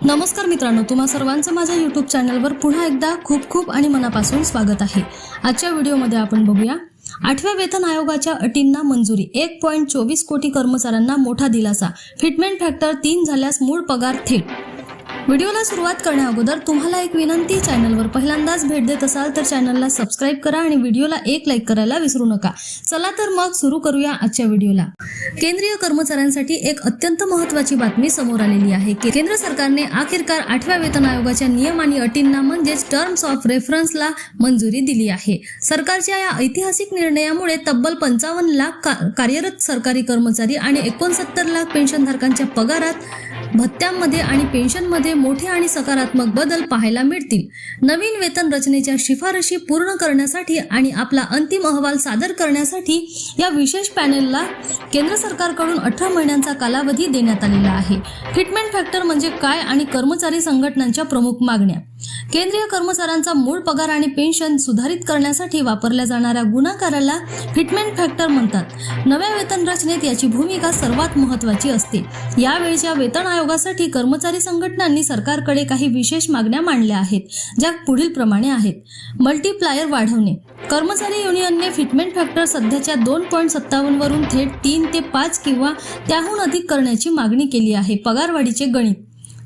नमस्कार मित्रांनो, तुम्हा सर्वांचं माझ्या YouTube चॅनलवर पुन्हा एकदा खूप खूप आणि मनापासून स्वागत आहे। आजच्या व्हिडिओमध्ये आपण बघूया 8व्या वेतन आयोगाच्या अटींना मंजुरी, 1.24 कोटी कर्मचाऱ्यांना मोठा दिलासा, फिटमेंट फॅक्टर 3 झाल्यास मूळ पगार थेट। व्हिडिओला सुरुवात करण्याअगोदर तुम्हाला एक विनंती, चॅनलवर पहिल्यांदाच भेट देत असाल तर चॅनलला सबस्क्राइब करा आणि व्हिडिओला एक लाईक करायला विसरू नका। चला तर मग सुरू करूया आजच्या व्हिडिओला। केंद्रीय कर्मचाऱ्यांसाठी एक अत्यंत महत्त्वाची बातमी समोर आलेली आहे की केंद्र सरकारने अखेरकार 8व्या वेतन आयोगाच्या नियम आणि अटींना म्हणजेच टर्म्स ऑफ रेफरन्सला मंजुरी दिली आहे। सरकारच्या या ऐतिहासिक निर्णयामुळे तब्बल 55 लाख कार्यरत सरकारी कर्मचारी आणि 69 लाख पेन्शनधारकांच्या पगारात, भत्त्यांमध्ये आणि पेन्शनमध्ये मोठे आणि सकारात्मक बदल पाहायला मिळतील। नवीन वेतन रचनेच्या शिफारशी पूर्ण करण्यासाठी आणि आपला अंतिम अहवाल सादर करण्यासाठी या विशेष पॅनेलला केंद्र सरकारकडून 18 महिन्यांचा कालावधी देण्यात आलेला आहे। फिटमेंट फॅक्टर म्हणजे काय आणि कर्मचारी संघटनांच्या प्रमुख मागण्या। केंद्रीय कर्मचाऱ्यांचा मूळ पगार आणि पेन्शन सुधारित करण्यासाठी वापरल्या जाणाऱ्या गुणाकाराला फिटमेंट फॅक्टर म्हणतात। नव्या वेतन रचनेत याची भूमिका सर्वात महत्त्वाची असते। यावेळच्या वेतन आयोगासाठी कर्मचारी संघटनांनी सरकारकडे काही विशेष मागण्या मांडल्या आहेत, ज्या पुढील प्रमाणे आहेत। मल्टीप्लायर वाढवणे। कर्मचारी युनियनने फिटमेंट फॅक्टर सध्याच्या 2.57 वरून थेट 3 ते 5 किंवा त्याहून अधिक करण्याची मागणी केली आहे। पगारवाढीचे गणित।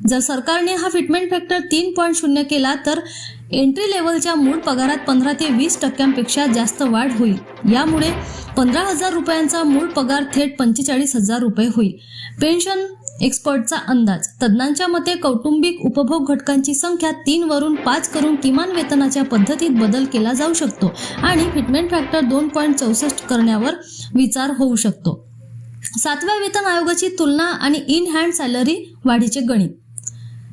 जर सरकारने हा फिटमेंट फॅक्टर 3.0 केला तर एंट्री लेवलच्या मूळ पगारात 15 ते 20% जास्त वाढ होईल। यामुळे 15,000 रुपयांचा मूळ पगार थेट 45,000 रुपये होईल। पेन्शन एक्सपर्टचा अंदाज। तज्ञांच्या मते कौटुंबिक उपभोग घटकांची संख्या 3 वरून 5 करून किमान वेतनाच्या पद्धतीत बदल केला जाऊ शकतो आणि फिटमेंट फॅक्टर 2.64 करण्यावर विचार होऊ शकतो। 7व्या वेतन आयोगाची तुलना आणि इन हँड सॅलरी वाढीचे गणित।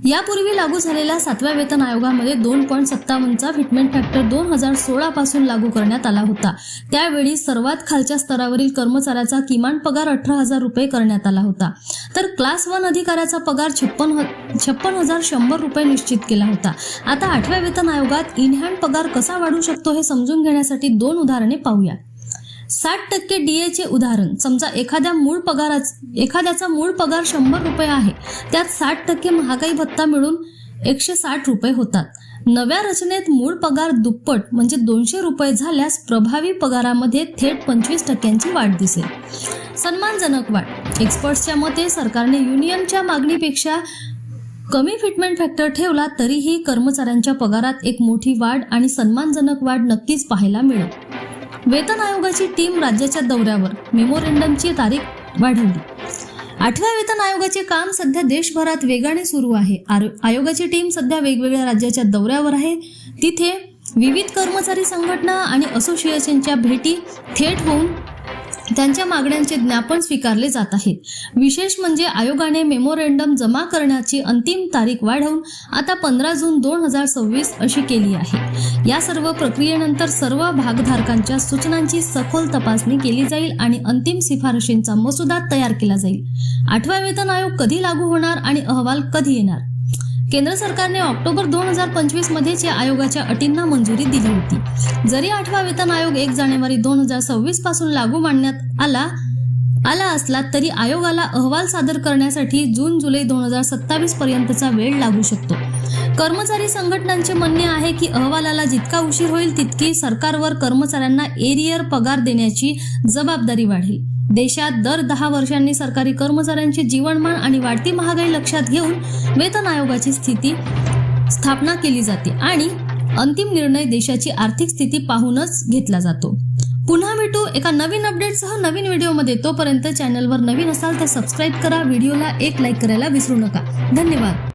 यापूर्वी लागू झालेल्या 7व्या वेतन आयोगामध्ये 2.57चा फिटमेंट फॅक्टर 2016 पासून लागू करण्यात आला होता। त्यावेळी सर्वात खालच्या स्तरावरील कर्मचाऱ्याचा किमान पगार 18,000 रुपये करण्यात आला होता, तर क्लास 1 अधिकाऱ्याचा पगार 56,100 रुपये निश्चित केला होता। आता 8व्या वेतन आयोगात इन हँड पगार कसा वाढू शकतो हे समजून घेण्यासाठी 2 उदाहरणे पाहूया। 60% डीएचे उदाहरण। समजा एखाद्याचा मूळ पगार 100 रुपये आहे, त्यात 60% महागाई भत्ता मिळून 160 रुपये होतात। नव्या रचनेत मूळ पगार दुप्पट म्हणजे 200 रुपये झाल्यास प्रभावी पगारामध्ये थेट 25% वाढ दिसेल। सन्मानजनक वाढ। एक्सपर्ट्सच्या मते सरकारने युनियनच्या मागणीपेक्षा कमी फिटमेंट फॅक्टर ठेवला तरीही कर्मचाऱ्यांच्या पगारात एक मोठी वाढ आणि सन्मानजनक वाढ नक्कीच पाहायला मिळेल। वेतन आयोगाची टीम राज्याच्या दौऱ्यावर। मेमोरेंडमची तारीख वाढवली। 8व्या वेतन आयोगाचे काम सध्या देशभरात वेगाने सुरू आहे। आयोगाची टीम सध्या वेगवेगळ्या राज्याच्या दौऱ्यावर आहे। तिथे विविध कर्मचारी संघटना आणि असोसिएशनच्या भेटी थेट होऊन त्यांच्या मागण्यांचे ज्ञापन स्वीकारले जात आहे। विशेष म्हणजे आयोगाने मेमोरेंडम जमा करण्याची अंतिम तारीख वाढवून आता 15 जून 2026 अशी केली आहे। या सर्व प्रक्रियेनंतर सर्व भागधारकांच्या सूचनांची सखोल तपासणी केली जाईल आणि अंतिम शिफारशींचा मसुदा तयार केला जाईल। 8वा वेतन आयोग कधी लागू होणार आणि अहवाल कधी येणार? केंद्र सरकारने ऑक्टोबर 2025 मध्येच या आयोगाच्या अटींना मंजुरी दिली होती। जरी 8वा वेतन आयोग 1 जानेवारी 2026 पासून लागू मानण्यात आला असला तरी आयोगाला अहवाल सादर करण्यासाठी जून-जुलै 2027 पर्यंतचा वेळ लागू शकतो। कर्मचारी संघटनांचे म्हणणे आहे की अहवालाला जितका उशीर होईल तितकी सरकारवर कर्मचाऱ्यांना एरियर पगार देण्याची जबाबदारी वाढेल। देशात दर 10 वर्षांनी सरकारी कर्मचाऱ्यांचे जीवनमान आणि वाढती महागाई लक्षात घेऊन वेतन आयोगाची स्थापना केली जाते आणि अंतिम निर्णय देशाची आर्थिक स्थिती पाहूनच घेतला जातो। पुन्हा भेटू एका नवीन अपडेटसह नवीन व्हिडिओमध्ये। तोपर्यंत चॅनलवर नवीन असाल तर सबस्क्राइब करा, व्हिडिओला एक लाईक करायला विसरू नका। धन्यवाद।